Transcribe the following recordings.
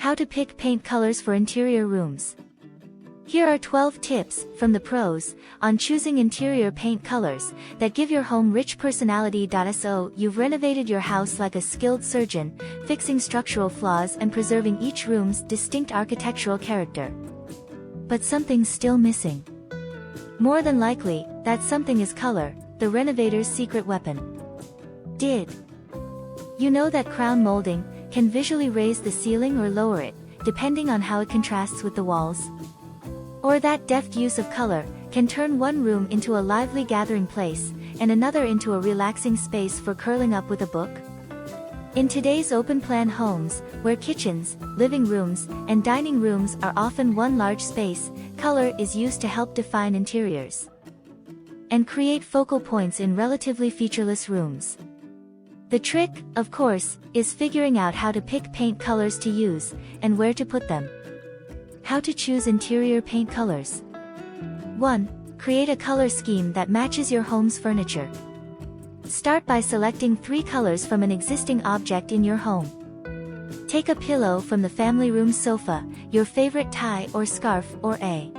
How to pick paint colors for interior rooms. Here are 12 tips from the pros on choosing interior paint colors that give your home rich personality. So you've renovated your house like a skilled surgeon, fixing structural flaws and preserving each room's distinct architectural character. But something's still missing. More than likely, that something is color, the renovator's secret weapon. Did you know that crown molding can visually raise the ceiling or lower it, depending on how it contrasts with the walls? Or that deft use of color can turn one room into a lively gathering place, and another into a relaxing space for curling up with a book? In today's open-plan homes, where kitchens, living rooms, and dining rooms are often one large space, color is used to help define interiors and create focal points in relatively featureless rooms. The trick, of course, is figuring out how to pick paint colors to use, and where to put them. How to choose interior paint colors. 1. Create a color scheme that matches your home's furniture. Start by selecting 3 colors from an existing object in your home. Take a pillow from the family room sofa, your favorite tie or scarf, or a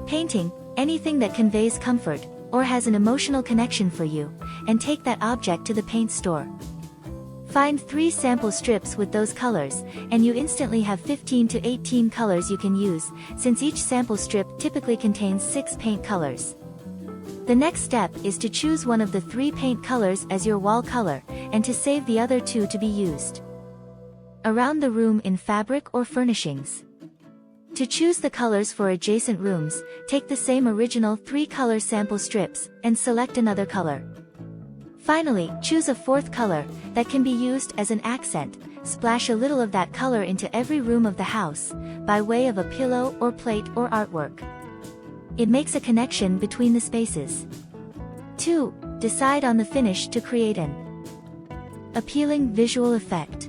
painting, anything that conveys comfort, or has an emotional connection for you, and take that object to the paint store. Find 3 sample strips with those colors, and you instantly have 15 to 18 colors you can use, since each sample strip typically contains 6 paint colors. The next step is to choose one of the 3 paint colors as your wall color, and to save the other 2 to be used around the room in fabric or furnishings. To choose the colors for adjacent rooms, take the same original 3-color sample strips, and select another color. Finally, choose a 4th color that can be used as an accent. Splash a little of that color into every room of the house, by way of a pillow or plate or artwork. It makes a connection between the spaces. 2. Decide on the finish to create an appealing visual effect.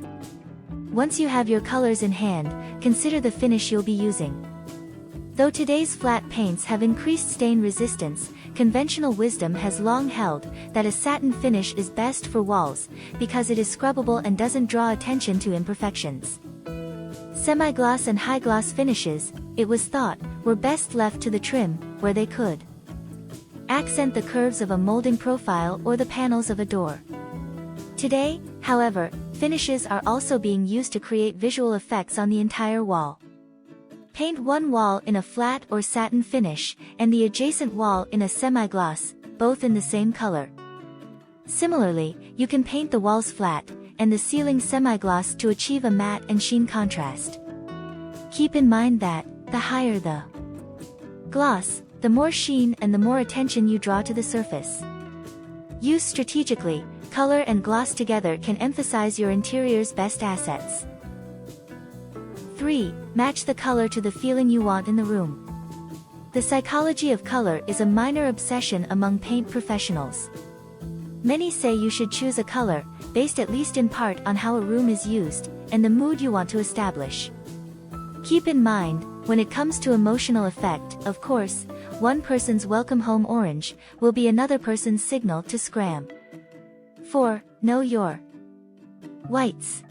Once you have your colors in hand, consider the finish you'll be using. Though today's flat paints have increased stain resistance, conventional wisdom has long held that a satin finish is best for walls, because it is scrubbable and doesn't draw attention to imperfections. Semi-gloss and high-gloss finishes, it was thought, were best left to the trim, where they could accent the curves of a molding profile or the panels of a door. Today, however, finishes are also being used to create visual effects on the entire wall. Paint one wall in a flat or satin finish, and the adjacent wall in a semi-gloss, both in the same color. Similarly, you can paint the walls flat, and the ceiling semi-gloss to achieve a matte and sheen contrast. Keep in mind that, the higher the gloss, the more sheen and the more attention you draw to the surface. Used strategically, color and gloss together can emphasize your interior's best assets. 3. Match the color to the feeling you want in the room. The psychology of color is a minor obsession among paint professionals. Many say you should choose a color, based at least in part on how a room is used, and the mood you want to establish. Keep in mind, when it comes to emotional effect, of course, one person's welcome home orange will be another person's signal to scram. 4. Know your whites.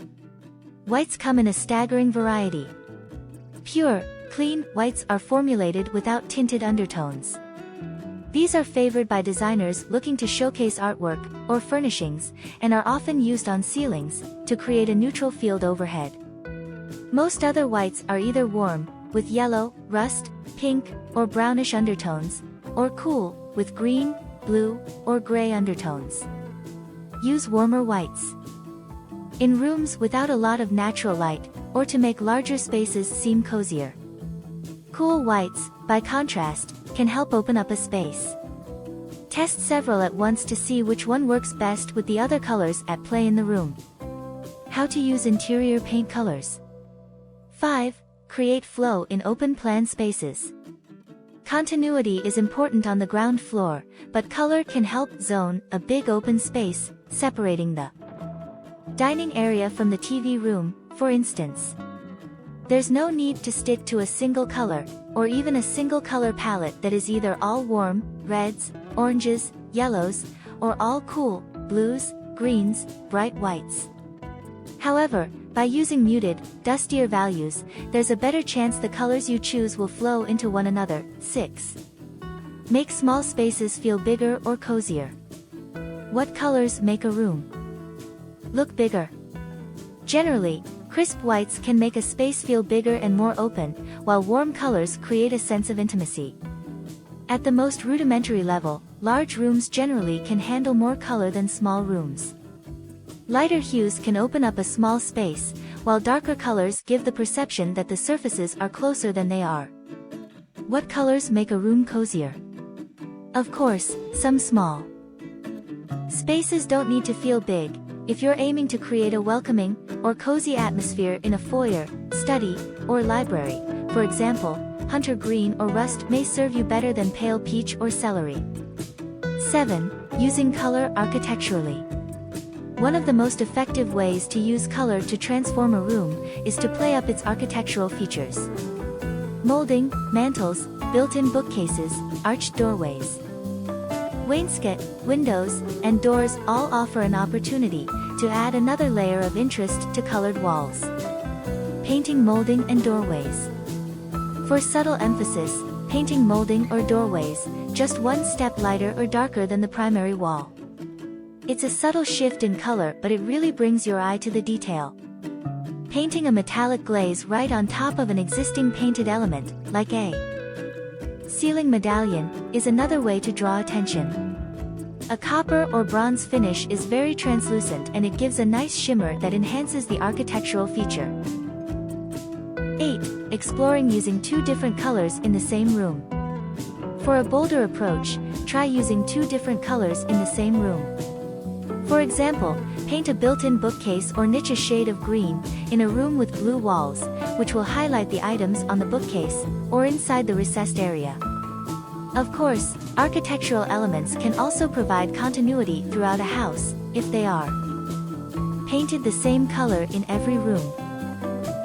Whites come in a staggering variety. Pure, clean whites are formulated without tinted undertones. These are favored by designers looking to showcase artwork or furnishings, and are often used on ceilings to create a neutral field overhead. Most other whites are either warm, with yellow, rust, pink, or brownish undertones, or cool, with green, blue, or gray undertones. Use warmer whites in rooms without a lot of natural light, or to make larger spaces seem cozier. Cool whites, by contrast, can help open up a space. Test several at once to see which one works best with the other colors at play in the room. How to use interior paint colors. 5. Create flow in open-plan spaces. Continuity is important on the ground floor, but color can help zone a big open space, separating the dining area from the TV room, for instance. There's no need to stick to a single color, or even a single color palette that is either all warm, reds, oranges, yellows, or all cool, blues, greens, bright whites. However, By using muted, dustier values, there's a better chance the colors you choose will flow into one another. 6. Make small spaces feel bigger or cozier. What colors make a room look bigger? Generally, crisp whites can make a space feel bigger and more open, while warm colors create a sense of intimacy. At the most rudimentary level, large rooms generally can handle more color than small rooms. Lighter hues can open up a small space, while darker colors give the perception that the surfaces are closer than they are. What colors make a room cozier? Of course, some small spaces don't need to feel big. If you're aiming to create a welcoming or cozy atmosphere in a foyer, study, or library, for example, hunter green or rust may serve you better than pale peach or celery. 7. Using color architecturally. One of the most effective ways to use color to transform a room is to play up its architectural features. Molding, mantels, built-in bookcases, arched doorways, wainscot, windows, and doors all offer an opportunity to add another layer of interest to colored walls. Painting, molding, and doorways. For subtle emphasis, painting molding or doorways, just one step lighter or darker than the primary wall. It's a subtle shift in color, but it really brings your eye to the detail. Painting a metallic glaze right on top of an existing painted element, like a ceiling medallion, is another way to draw attention. A copper or bronze finish is very translucent and it gives a nice shimmer that enhances the architectural feature. 8. Exploring using two different colors in the same room. For a bolder approach, try using two different colors in the same room. For example, paint a built-in bookcase or niche a shade of green in a room with blue walls, which will highlight the items on the bookcase, or inside the recessed area. Of course, architectural elements can also provide continuity throughout a house, if they are painted the same color in every room.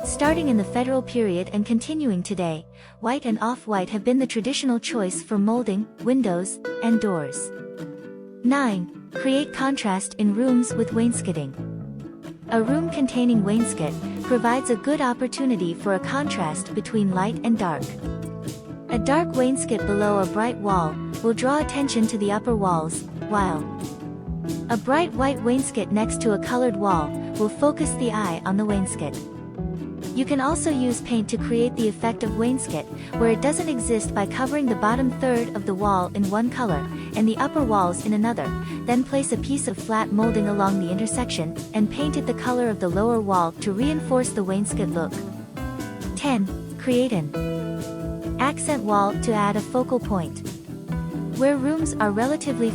Starting in the Federal period and continuing today, white and off-white have been the traditional choice for molding, windows, and doors. 9. Create contrast in rooms with wainscoting. A room containing wainscot provides a good opportunity for a contrast between light and dark. A dark wainscot below a bright wall will draw attention to the upper walls, while a bright white wainscot next to a colored wall will focus the eye on the wainscot. You can also use paint to create the effect of wainscot, where it doesn't exist, by covering the bottom third of the wall in one color, and the upper walls in another, then place a piece of flat molding along the intersection, and paint it the color of the lower wall to reinforce the wainscot look. 10. Create an accent wall to add a focal point. Where rooms are relatively